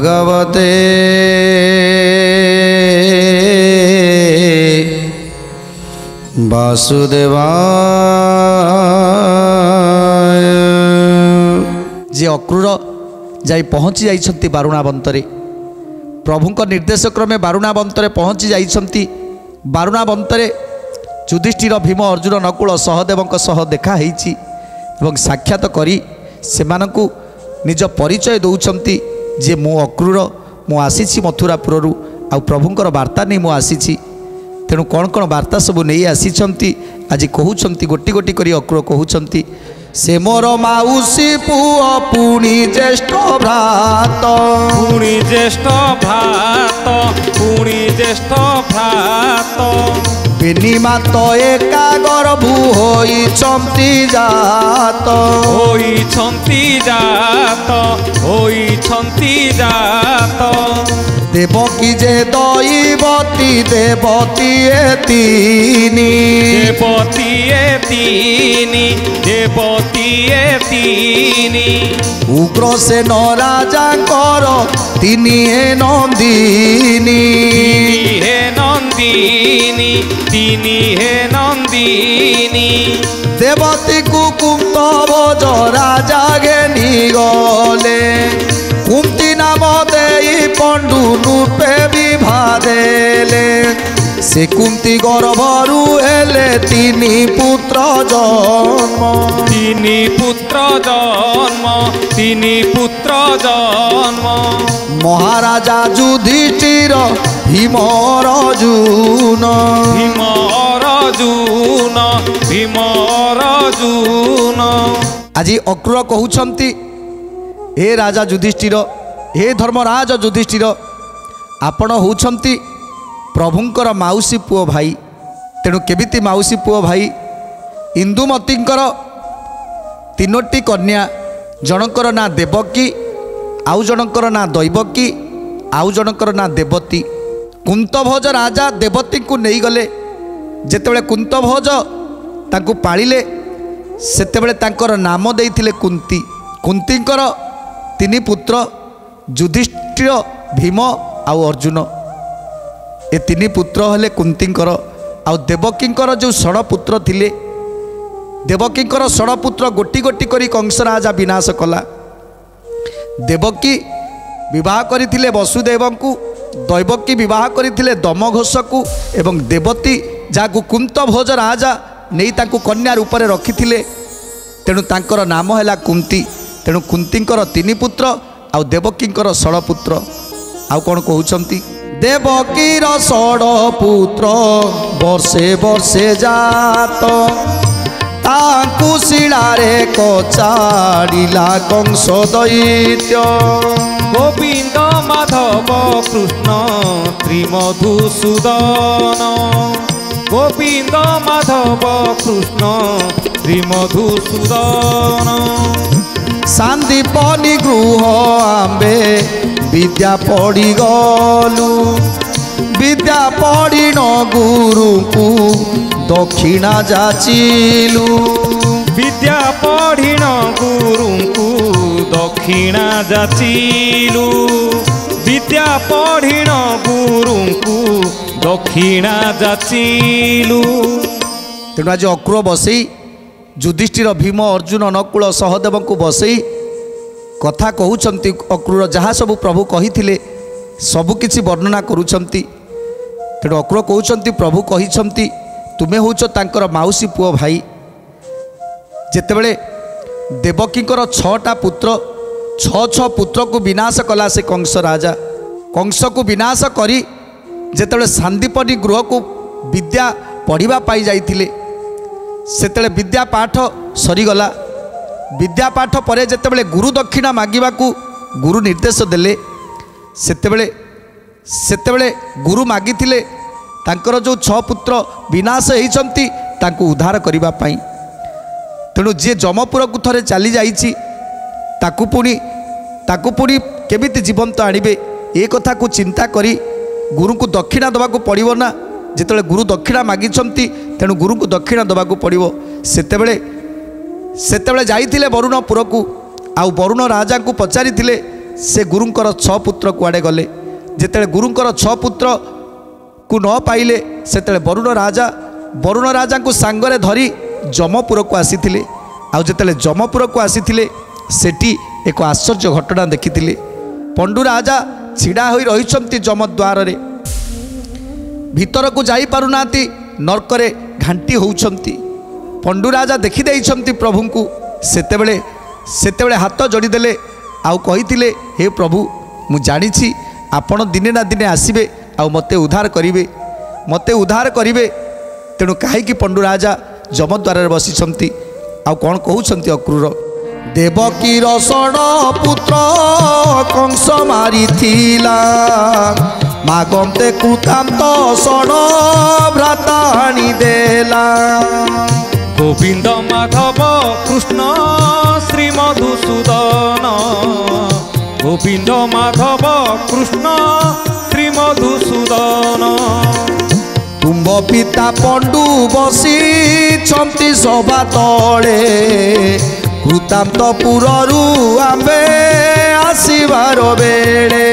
भगवते वासुदेवाय। जे अक्रूर जाई पहुँची जाइछंती बारुणाबंतरे, प्रभुंक निर्देश क्रमे बारुणाबंतरे पहुँची जाइछंती। बारुणाबंतरे युधिष्ठिर भीम अर्जुन नकुल सहदेवंक सह देखा ହେଇଛି ଏବଂ साक्षात करी सेमानंकु निज परिचय दौछंती जे मु अक्रूर मु आसीछि मथुरापुरु आ प्रभुंकर वार्ता नहीं मु आसीछि। तेणु कौन कौन वार्ता सब नहीं आसीछंती आज कहउछंती गोटी गोटी करी अक्रूर कहउछंती। से मोर माउसी पुआ पुणी ज्येष्ठ भ्रात, पुणी ज्येष्ठ भ्रात, पुणी ज्येष्ठ भ्रात। बेनिमात एका गर्भु होइछंती जात, होइछंती जात, होइछंती जात। देवकी जे दैवती देवती तीनी, देवती तीनी, देवती तीनी। उग्रसेन राजांकर तिनी हे नंदिनी, हे नंदिनी, तिनी हे नंदिनी। देवती को कुंतभोज राजा घेनी गले, कुंती नाम देई पंडु रूपे विभा देले। से कुंती गर्भरु हेले तिनी पुत्र जन्म, तिनी पुत्र जन्म, तिनी पुत्र जन्म। महाराजा युधिष्ठिर भीम अर्जुन, भीम अर्जुन, भीम अर्जुन। आज अक्रूर कहउछंती हे राजा युधिष्ठिर, हे धर्मराज युधिष्ठिर, आपण होउछंती प्रभुंकर माउसी पुओ भाई। तेणु केमिति माउसी पुओ भाई? इंदुमतींकर तीनोटी कन्या, जनकर ना देवकी, आउ जनकर ना दैवकी, आउ जनकर ना देवती। कुंतभोज राजा देवती को नहीं गले। जेतेबेले कुंतभोज तांकु पालिले सेतेबेले तांकर नाम देइथिले कुंती। कुंतींकर तीन पुत्र युधिष्ठिर भीम आउ अर्जुन। ए तीन पुत्र हेले कुंतींकर। आउ देवकींकर जो षड पुत्र थिले, देवकींकर षड पुत्र गोटी गोटी करी कंस राजा विनाश कला। देवकी विवाह करथिले वसुदेवंकु, दैवकी विवाह करथिले दमघोषकु एवं देवती जाकु कुंतभोज राजा नहीं ताकु कन्या रूप में रखिथिले। तेणु तांकर नाम हैला कुंती। तेणु कुंतींकर तीन पुत्र आउ देवकींकर षड पुत्र। आउ कौन कहउछंती? देवकीर षड पुत्र वर्षे वर्षे जात, ताकु शिलारे कचाड़िला कंस दैत्य। गोविंद माधव कृष्ण श्रीमधुसूदन, गोविंद माधव कृष्ण श्रीमधुसूदन। शांतिपनी गृह आंबे विद्या पढ़ी गलु, विद्या पढ़ी न गुरु को दक्षिणा जाचिलु। विद्या पढ़ी न गुरु को दक्षिणा जाचिलु, विद्या पढ़ी न गुरु को दक्षिणा जाचिलु। तेणु आज अक्रूर बसई युधिष्ठिर भीम अर्जुन नकुल सहदेव को बसई कथा कहउछंती। अक्रूर जहाँ सबू प्रभु कही सबुकिछि वर्णना करुछंती। तेणु अक्रूर कहउछंती प्रभु कहिछंती तुमे होउछ तांकर माउसी पुओ भाई। जेतेबेले देवकींकर 6टा पुत्र 6 पुत्र को विनाश कला से कंस राजा। कंस को विनाश करी जेतेबेले शांतिपनी गृह को विद्या पढ़िबा पाई जाइथिले, सेतेबेले विद्या पाठ सरीगला। विद्या पाठ पर जेतेबेले गुरु दक्षिणा मागिबाकू गुरु निर्देश देले, सेतेबेले गुरु मागिथिले तांकर जो 6 पुत्र विनाश होइछंती तांकू उद्धार करिबा पाई। तेणु जी जमपुर को थरे चली जाइछि ताकू पुणी केमिति जीवंत आणिबे ए कथा को चिंता करी गुरु को दक्षिणा दबाकू पड़िबो ना। जितेबाला गुरु दक्षिणा मागिछंती तेणु गुरु को दक्षिणा दबाकू पड़िबो। सेतेबेले जाइथिले वरुणपुर को, आउ वरुण राजा को पचारिथिले से गुरुंकर 6 पुत्र कुआड़े गले जिते गुरुंकर 6 पुत्र को न पाइले से वरुण राजा को सांगरे धरी जमपुर को आसीथिले आउ जेतेले जमपुर को आसीथिले सेठी एक आश्चर्य घटना देखिथिले पंडु राजा छिड़ा होई रहिछंती जमद्वार रे भीतर को जाई पारुनाती नरकरे घांटी होउछंती पंडु राजा देखि देइछंती प्रभु को सेतेबेले हाथ जोड़ी देले आउ कहिथिले हे प्रभु मु जानिछि आपण दिने ना दिने आसीबे आउ मते उद्धार करिवे तेणु काहेकि पंडु राजा जमद्वार रे बसिछंती आउ कोन कहउछंती अक्रूर देवकीर षड पुत्र कंस मारिथिला मागंते कृतांत षड भ्राता आनी देला गोविंद माधव कृष्ण श्री मधुसूदन गोविंद माधव कृष्ण श्री मधुसूदन तुम पिता पंडु बसी छंती सभा तले कृतांत पुररु आंबे आसीबार बेड़े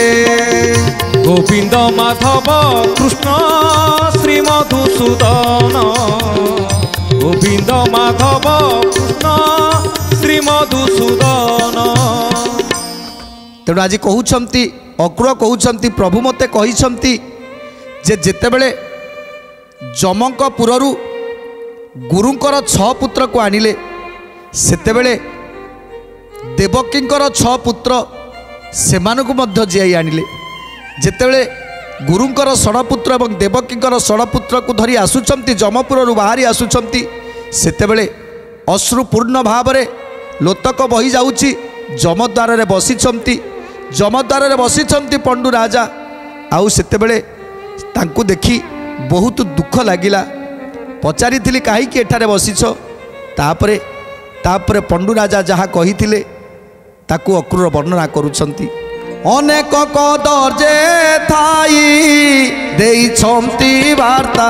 गोविंद माधव कृष्ण श्री मधुसूदन गोविंद माधव कृष्ण श्री मधुसूदन तेणु आज कहउछंती अक्रूर कहउछंती प्रभु मते कहिछंती जे जेतेबेले जमक पुररु गुरुंकर 6 पुत्र को आनिले सेतेबेले देवकींकर 6 पुत्र सेमानकु मध्य जियाई आनिले जेतेबेले गुरुंकर षडपुत्र एवं देवकींकर षडपुत्र को धरी आसुचंती जमपुररु बाहरी आसुचंती सेतेबेले अश्रुपूर्ण भावरे लोतक बही जाउची जमद्वार रे बसिछंती पंडु राजा आउ सेतेबेले तांकु देखि बहुत दुख लगिला पचारि कहीं एठारे बसिछ तापरे पंडु राजा जहाँ कही ताकू अक्रूर वर्णना करुछंती अनेक कदर्जे थाई देइछंती वार्ता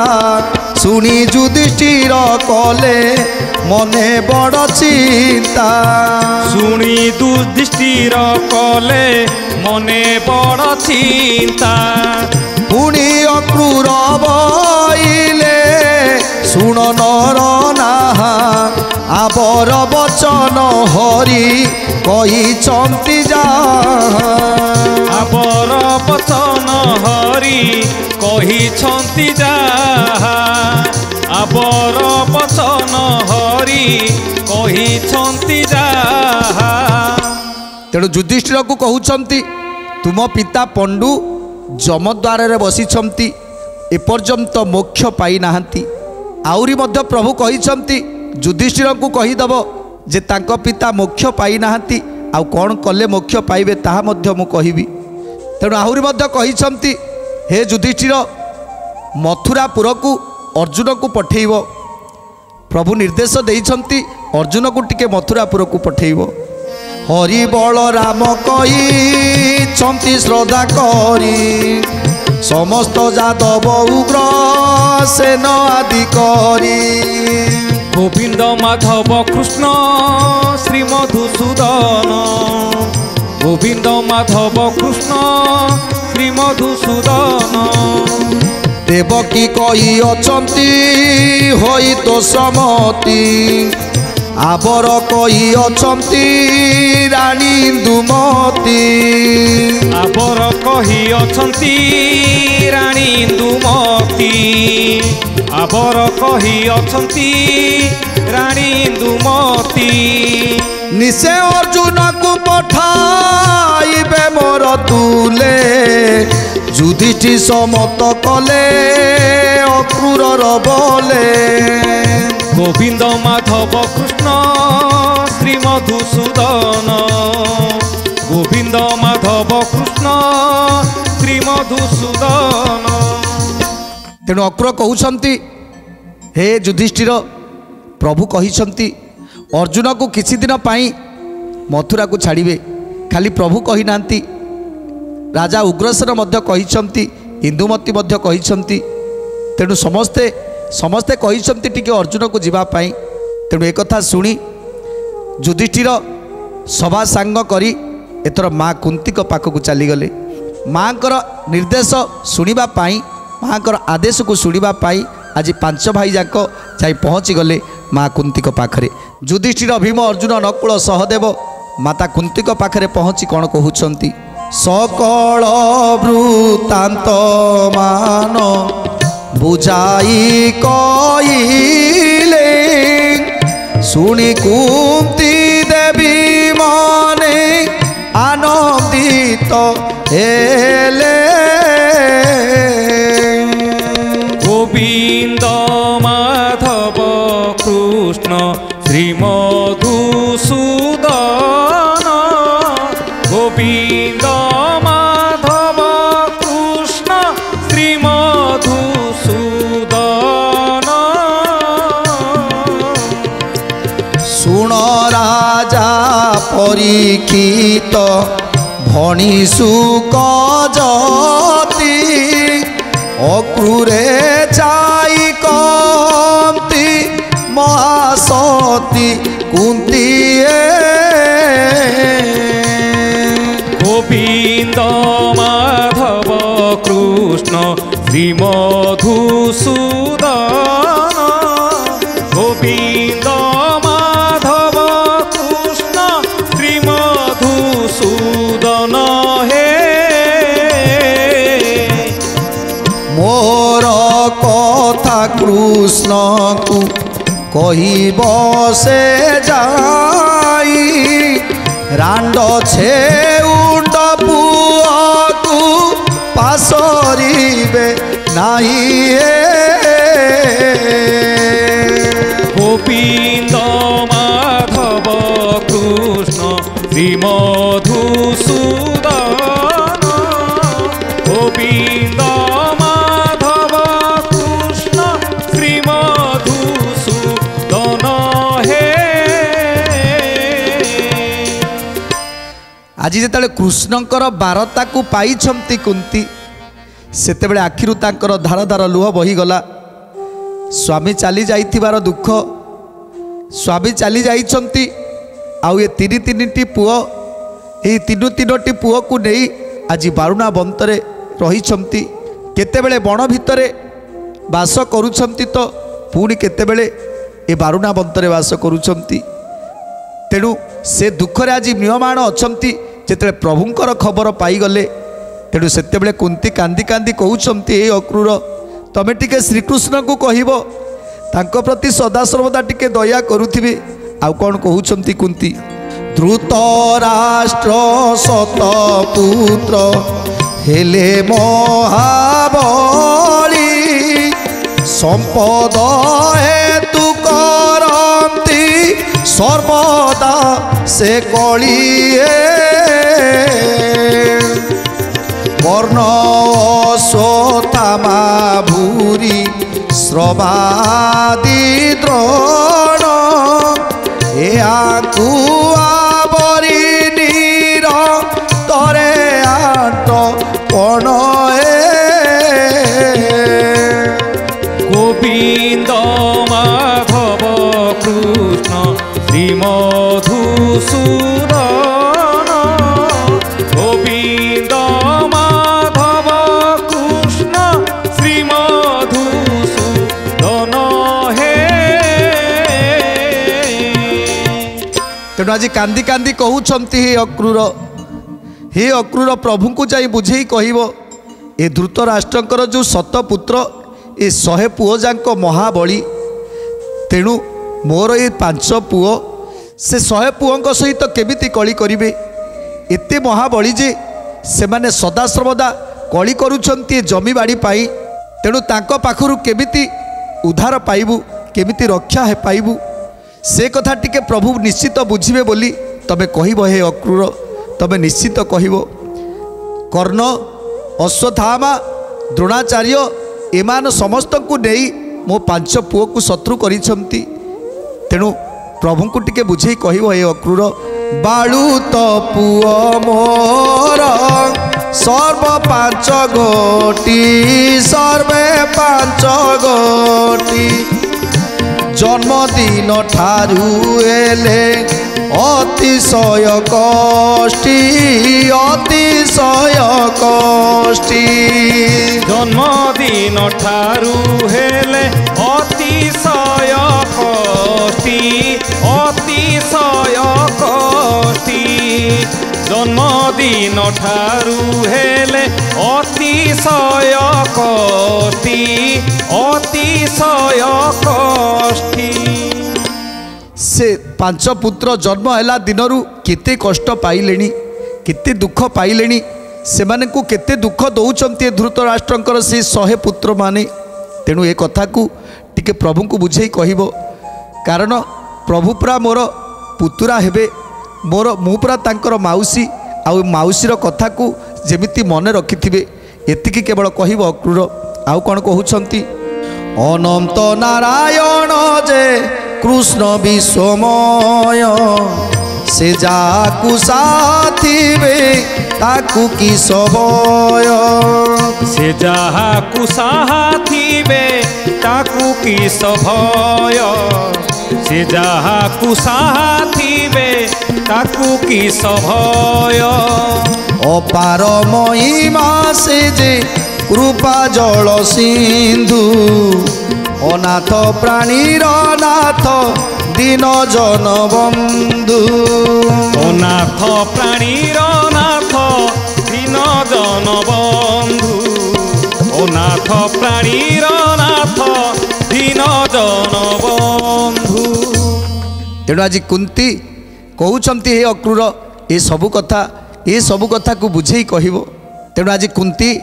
सुनी युधिष्ठिर कले मने बड़ चिंता सुनी युधिष्ठिर कले मने बड़ चिंता पुणी अक्रूर बइले सुन नर नाहा आबर बचन हरि कहिछंती जा आबर बचन हरि कहिछंती जा आबर बचन हरि कहिछंती जा तेणु युधिष्ठिर को कहउछंती तुम पिता पंडु जमद्वार रे बसिछंती एपर्यंत मोक्ष पाई नाहंती आउरी मध्य प्रभु कहिछंती युधिष्ठिर को कहीदब जे तांको पिता मोक्ष पाई नाहंती आउ कौन कले मोक्ष पाइबे ताहा मध्य मु कहिबी तेणु आहुरी मध्य कहिछंती हे युधिष्ठिर मथुरापुर को अर्जुन को पठेइब प्रभु निर्देश देइछंती अर्जुन को टिके मथुरापुर को पठेइब हरि बल राम कही छंती श्रद्धा करी समस्त जादव उग्र सेन आदि करी गोविंद माधव कृष्ण श्री मधुसूदन गोविंद माधव कृष्ण श्री मधुसूदन देवकी कही अछंती होई तो समती आबर कही अछंती रानी इंदुमती आबर कही अछंती रानी इंदुमती आबर कही अछंती रानी इंदुमती निसे अर्जुन को पठाइबे मोर तुले युधिष्ठिर समत कले अक्रूर बोले गोविंद माधव कृष्ण श्री मधुसूदन गोविंद माधव कृष्ण श्री मधुसूदन तेणु अक्रूर कहउछंती हे युधिष्ठिर प्रभु कहिछंती अर्जुन को किछि दिन पाई मथुरा को छाड़िबे खाली प्रभु कही नांती राजा उग्रसेन मध्य कहिछंती इंदुमती मध्य कहिछंती तेणु समस्ते कहिछंती टिके अर्जुन को जीवा पाई तेणु एक कथा सुनी युधिष्ठिर सभा सांग करी एथर माँ कुंती पाखक चलीगले माँकर निर्देश शुणा माँकर आदेश को शुणा आज 5 भाई जाक जाई पहुँची गले माँ कुंती पाखरे। युधिष्ठिर भीम अर्जुन नकुल सहदेव माता कुंती पाखरे पहुँची कौन कहउछंती सकल वृत्तांत मान बुझाई कइले सुनी कुंती देवी मने आनंदित हेले। गोविंद माधव कृष्ण श्रीमधुसूदन गोविंद माधव कृष्ण श्रीमधुसूदन। सुण राजा परीक्षित भणी सुकजती अक्रूरे चाई कमती महासती कुंती गोविंद माधव कृष्ण श्रीमधुसूदन गोविंद माधव कृष्ण श्रीमधुसूदन हे। मोर कथा कृष्ण को कहिब से जाई रांड छेउंड पुआ को पासरिबे नाही गोविंद माधव कृष्ण श्रीमधुसूदन गोविंद माधव कृष्ण श्रीमधुसूदन हे। आज जिते कृष्णकर बारता को पाई कुंती सेते आखिरु तांकर धार धार लुह बहीगला। स्वामी चली जाइथिबार दुख स्वामी चली जाइछंती आउ ये तीन पुओ ये तीनोटी पुओ को नहीं आज बारुणा बंतरे रहिछंती केतेबेले बण भितरे वास करुछंती तो पुणी केतेबेले ए बारुणा बंतरे वास करुछंती। तेणु से दुखरे आज म्रियमाण अछंती जेतेबेले प्रभुंकर खबर पाईगले तेणु सेतेबेले कुंती कांदी कांदी कहउछंती ए अक्रूर तमे टिके श्रीकृष्ण को कहबो तांको प्रति सदा सर्वदा टिके दया करुथिबे। आउ कौन कहउछंती कुंती धृतराष्ट्र सतपुत्र हेले महाबली संपद हेतु करंती सर्वदा से कलिए वर्ण अश्वत्थामा भूरि श्रवादि द्रोण याकु आवरी नीर तरे आट पण गोविंद माधव कृष्ण श्रीमधुसूदन गोविंद माधव कृष्ण श्रीमधुसूदन हे। तेणु आज कांदी कांदी कहउछंती हे अक्रूर प्रभु को जाई बुझेई कहबो ए धृतराष्ट्रंकर जो सतपुत्र ए 100 पुओ जांक महाबली तेणु मोर ये 5 पुओ से 100 पुओं सहित केमिति कली करिवे एते महाबली जे से माने सदा सर्वदा कली करुछंती जमी बाड़ी पाई तेणु तांको पाखरु केमिति उद्धार पाइबु केमिति रक्षा हे पाइबु से कथा टिके प्रभु निश्चित बुझिबे बोली तमे कहिबो हे अक्रूर तमे निश्चित कहिबो। कर्ण अश्वत्थामा द्रोणाचार्य एमान समस्त को नहीं मो 5 पुओ को शत्रु करिछंती तेणु प्रभु को टिके बुझे कहबो हे अक्रूर बालू तो पुओ मोर सर्व 5 गोटी सर्वे 5 गोटी जन्मदिन ठारू एले অতিশয় কষ্টি অতিশয় কষ্টি জন্মদিন ঠারু হেলে অতিশয় কষ্টি অতিশয় কষ্টি জন্মদিন ঠারু হেলে অতিশয় কষ্টি অতিশয় কষ্টি से पांच पुत्र जन्म है दिनरू केते कष्ट पाइले केते दुख पाइले से माने को केते दुख दौरान धृतराष्ट्रंकर से 100 पुत्र माने तेणु ए कथा को टिके प्रभु को बुझे कहब कारण प्रभु पुरा मोर पुतुरा हेबे मोर मु पुरा तांकर माउसी आउ माउसीर कथा को जेमिति मन रखिथिबे एतिकी केवल कहब अक्रूर आउ कौन कहउछंती अनंत नारायण जे कृष्ण विश्वमय से जाकु साथिबे ताकु की सबय से जाहाकु साथिबे ताकु की सभय से जाहाकु साथिबे ताकु की सभय अपार महिमा से जे कृपा जल सिंधु अनाथ प्राणीर नाथ दीन जन बंधु अनाथ प्राणीर नाथ दीन जन बंधु अनाथ प्राणीर नाथ दीन जन बंधु तेणु आज कुंती कहउछंती हे अक्रूर ए सबु कथा को बुझे कहब तेणु आज कुंती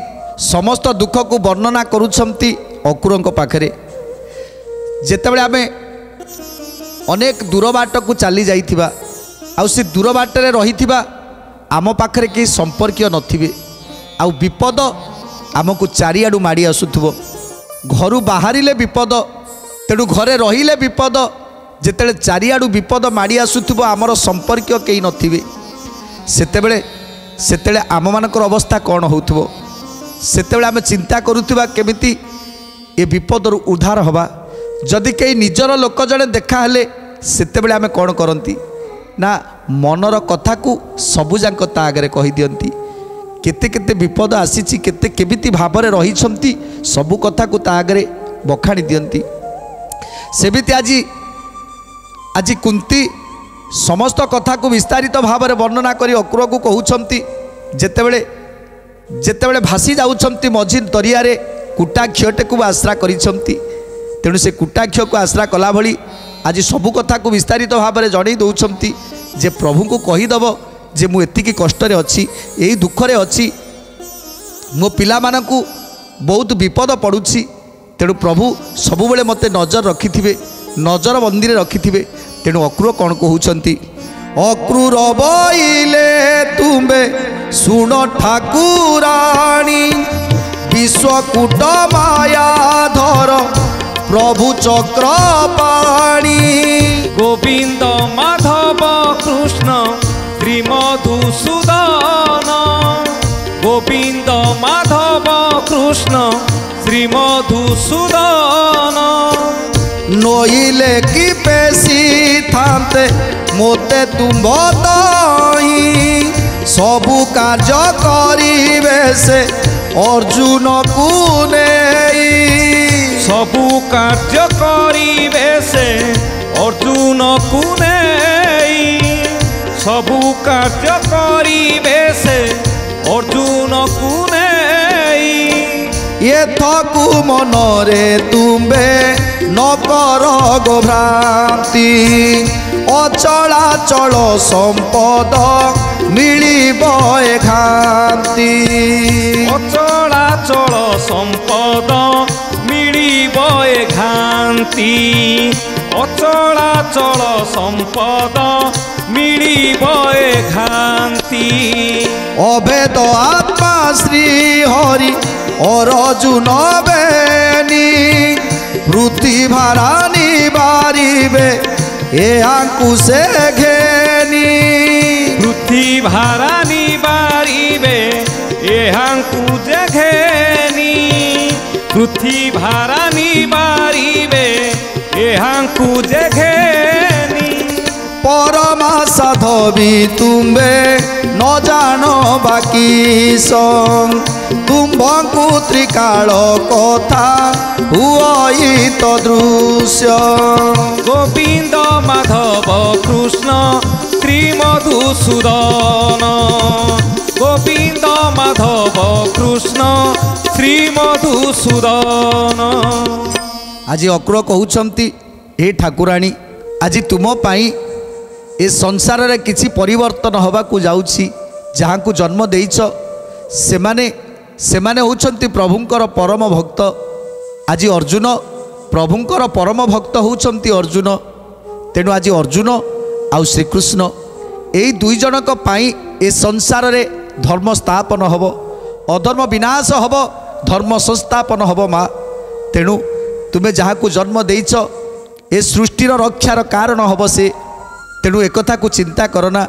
समस्त दुख को वर्णना करुछंती अक्रूर पाखरे जेतेबेले आमे अनेक दूर बाट को चली जाइथिबा आउ से दूर बाटरे रहिथिबा आम पाखरे के संपर्क नथिबे आउ विपद आमको चारिआडू माड़ी आसुथबो घरु बाहरिले विपद तेणु घरे रहिले विपद जेतेबेले चारिआडू विपद माड़ी आसुथबो आमर संपर्क केही नथिबे सेतेबेले आम मानकर अवस्था कौन होउथबो सेतेबेले आमे चिंता करुथबा केमिति ए विपदर उद्धार हवा जदि कई निजर लोक जड़े देखा हेले सेतेबेले आमे कौन करती ना मनर कथा को सबुजाक ता आगे कही दियंती केते केते विपद आसीची केते केमिति भावरे रहिछंती सबु कथा को ता आगे बखाणी दियंती सेमिति आज कुंती समस्त कथा को विस्तारित भावरे वर्णना करी अक्रूर को कहउछंती जेतेबेले भासी जाउछंती मझी दरिया रे कुटाक्षटे को आश्रा करिछंती तेणु से कुटाक्ष को आश्रा कला भली आज सबु कथा को विस्तारित भाव में जन दौरान जे प्रभु को कहीदेव जे मु एतिकी कष्ट अच्छी यही दुखरे अच्छी मो पिला मानकु बहुत विपद पड़ुछि तेणु प्रभु सबुबले मते नजर रखिथिबे नजर बंदी रखिथिबे तेणु अक्रूर कौन कहउछंती अक्रूर बइले तुंबे सुन ठाकुराणी विश्वकूट माया धर प्रभु चक्रपाणी गोविंद माधव कृष्ण श्री मधुसूदन गोविंद माधव कृष्ण श्री मधुसूदन नोइले कि पेशी थांते मोते तुम बताई सबु कार्य करिबे से अर्जुन को नेई सबु कार्य करिबे से अर्जुन को नेई सबु कार्य करिबे से अर्जुन को नेई ये थकु मनरे तुम्बे न कर गो भ्रांति अचलाचल संपद मिलिब एकांति अचलाचल संपद मिलिब एकांति अचलाचल संपद मिलिब एकांति अभेद आत्मा श्री हरि अर्जुन बेनी पृथ्वीभारा निबारिबे एहांकु से घेनी पृथ्वीभारा निबारिबे एहांकु जे घेनी पृथ्वीभारा निबारिबे एहांकु जे घेनी ପରମା ସାଧବୀ ତୁମ୍ଭେ ନ ଜାଣ ବାକି ତୁମ୍ଭଙ୍କୁ ତ୍ରିକାଳ କଥା ହୁଇ ତଦୃଶ୍ୟ। ଗୋବିନ୍ଦ ମାଧବ କୃଷ୍ଣ ଶ୍ରୀ ମଧୁସୂଦନ ଗୋବିନ୍ଦ ମାଧବ କୃଷ୍ଣ ଶ୍ରୀ ମଧୁସୂଦନ। ଆଜି ଅକ୍ରୁର କହୁଛନ୍ତି ହେ ଠାକୁରାଣୀ ଆଜି ତୁମ ପାଇଁ ଏ ସଂସାରରେ କିଛି ପରିବର୍ତ୍ତନ ହେବାକୁ ଯାଉଛି। ଯାହାଙ୍କୁ ଜନ୍ମ ଦେଇଛ ସେମାନେ ହେଉଛନ୍ତି ପ୍ରଭୁଙ୍କର ପରମ ଭକ୍ତ। ଆଜି ଅର୍ଜୁନ ପ୍ରଭୁଙ୍କର ପରମ ଭକ୍ତ ହେଉଛନ୍ତି ଅର୍ଜୁନ। ତେଣୁ ଆଜି ଅର୍ଜୁନ ଆଉ ଶ୍ରୀକୃଷ୍ଣ ଏଇ ଦୁଇ ଜଣଙ୍କ ପାଇଁ ଏ ସଂସାରରେ ଧର୍ମ ସ୍ଥାପନ ହେବ, ଅଧର୍ମ ବିନାଶ ହେବ, ଧର୍ମ ସଂସ୍ଥାପନ ହେବ। ମା ତେଣୁ ତୁମେ ଯାହାକୁ ଜନ୍ମ ଦେଇଛ ଏ ସୃଷ୍ଟିର ରକ୍ଷାର କାରଣ ହେବ ସେ। ତେଣୁ ଏକଥାକୁ ଚିନ୍ତା କରନା,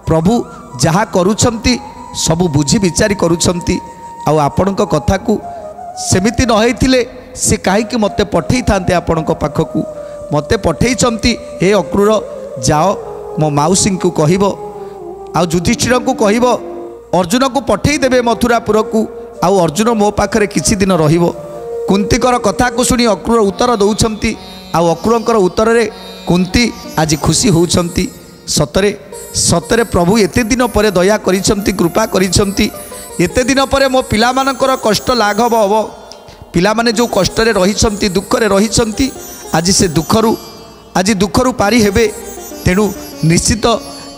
ପ୍ରଭୁ ଯାହା କରୁଛନ୍ତି ସବୁ ବୁଝି ବିଚାରି କରୁଛନ୍ତି। ଆଉ ଆପଣଙ୍କ କଥାକୁ ସେମିତି ନ ହେଇଥିଲେ ସେ କାହିଁକି ମୋତେ ପଠେଇଥାନ୍ତେ ଆପଣଙ୍କ ପାଖକୁ। ମୋତେ ପଠେଇଛନ୍ତି ହେ ଅକ୍ରୁର ଯାଅ ମୋ ମାଉସୀଙ୍କୁ କହିବ ଆଉ ଯୁଧିଷ୍ଠିରଙ୍କୁ କହିବ ଅର୍ଜୁନକୁ ପଠେଇ ଦେବେ ମଥୁରାପୁରକୁ। ଆଉ ଅର୍ଜୁନ ମୋ ପାଖରେ କିଛି ଦିନ ରହିବ। କୁନ୍ତୀଙ୍କର କଥାକୁ ଶୁଣି ଅକ୍ରୁର ଉତ୍ତର ଦେଉଛନ୍ତି। ଆଉ ଅକ୍ରୁରଙ୍କର ଉତ୍ତରରେ କୁନ୍ତୀ ଆଜି ଖୁସି ହେଉଛନ୍ତି। ସତରେ ସତରେ ପ୍ରଭୁ ଏତେ ଦିନ ପରେ ଦୟା କରିଛନ୍ତି, କୃପା କରିଛନ୍ତି। ଏତେ ଦିନ ପରେ ମୋ ପିଲାମାନଙ୍କର କଷ୍ଟ ଲାଘବ ହେବ। ପିଲାମାନେ ଯେଉଁ କଷ୍ଟରେ ରହିଛନ୍ତି, ଦୁଃଖରେ ରହିଛନ୍ତି, ଆଜି ସେ ଦୁଃଖରୁ ପାରି ହେବେ। ତେଣୁ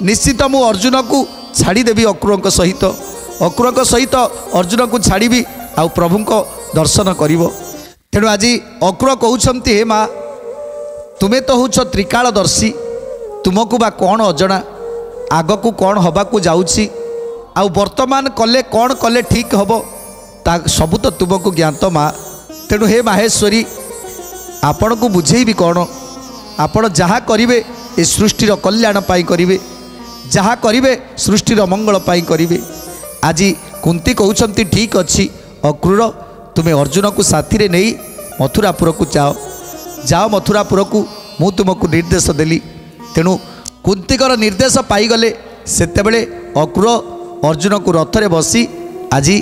ନିଶ୍ଚିତ ମୁଁ ଅର୍ଜୁନକୁ ଛାଡ଼ିଦେବି ଅକ୍ରୁରଙ୍କ ସହିତ ଅର୍ଜୁନକୁ ଛାଡ଼ିବି ଆଉ ପ୍ରଭୁଙ୍କ ଦର୍ଶନ କରିବ। ତେଣୁ ଆଜି ଅକ୍ରୁର କହୁଛନ୍ତି ହେ ମା ତୁମେ ତ ହେଉଛ ତ୍ରିକାଳଦର୍ଶୀ, ତୁମକୁ ବା କ'ଣ ଅଜଣା ଆଗକୁ କ'ଣ ହେବାକୁ ଯାଉଛି ଆଉ ବର୍ତ୍ତମାନ କଲେ କ'ଣ କଲେ ଠିକ୍ ହେବ ତା ସବୁ ତ ତୁମକୁ ଜ୍ଞାତ ମା। ତେଣୁ ହେ ମାହେଶ୍ୱରୀ ଆପଣଙ୍କୁ ବୁଝେଇବି କ'ଣ? ଆପଣ ଯାହା କରିବେ ଏ ସୃଷ୍ଟିର କଲ୍ୟାଣ ପାଇଁ କରିବେ, ଯାହା କରିବେ ସୃଷ୍ଟିର ମଙ୍ଗଳ ପାଇଁ କରିବେ। ଆଜି କୁନ୍ତୀ କହୁଛନ୍ତି ଠିକ୍ ଅଛି ଅକ୍ରୁର ତୁମେ ଅର୍ଜୁନକୁ ସାଥିରେ ନେଇ ମଥୁରାପୁରକୁ ଯାଅ ମଥୁରାପୁରକୁ ମୁଁ ତୁମକୁ ନିର୍ଦ୍ଦେଶ ଦେଲି। ତେଣୁ କୁନ୍ତୀଙ୍କର ନିର୍ଦ୍ଦେଶ ପାଇଗଲେ। ସେତେବେଳେ ଅକ୍ରୁର ଅର୍ଜୁନକୁ ରଥରେ ବସି ଆଜି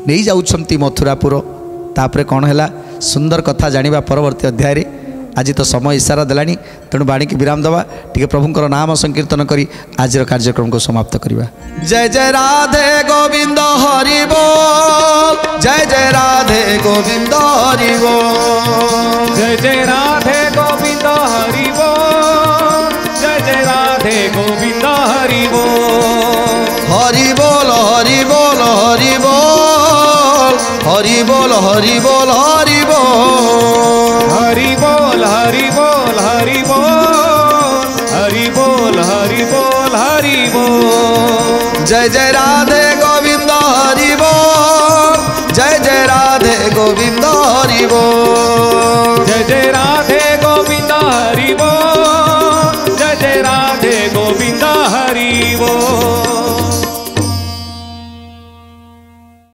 ନେଇଯାଉଛନ୍ତି ମଥୁରାପୁର। ତାପରେ କ'ଣ ହେଲା ସୁନ୍ଦର କଥା ଜାଣିବା ପରବର୍ତ୍ତୀ ଅଧ୍ୟାୟରେ। ଆଜି ତ ସମୟ ଇସାରା ଦେଲାଣି, ତେଣୁ ବାଣୀକି ବିରାମ ଦେବା, ଟିକେ ପ୍ରଭୁଙ୍କର ନାମ ସଂକୀର୍ତ୍ତନ କରି ଆଜିର କାର୍ଯ୍ୟକ୍ରମକୁ ସମାପ୍ତ କରିବା। ଜୟ ଜୟ ରାଧେ ଗୋବିନ୍ଦ ହରି ବୋଲ, ଜୟ ଜୟ ରାଧେ ଗୋବିନ୍ଦ ହରି ବୋଲ, ଜୟ ଜୟ ରାଧେ ଗୋବିନ୍ଦ ହରି ବୋଲ, ଜୟ ଜୟ ରାଧେ ଗୋବିନ୍ଦ ହରି ବୋଲ, ହରି ବୋଲ ହରି ବୋଲ ହରି ବୋଲ, ହରି ବୋଲ ହରି ବୋଲ ହରି ବୋଲ, ହରି ବୋଲ ହରି ବୋଲ ହରି ବୋଲ, ହରି ବୋଲ ହରି ବୋଲ ହରି ବୋଲ। जय जय राधे गोविंद हरि बोल, जय जय राधे गोविंद हरि बोल, जय जय राधे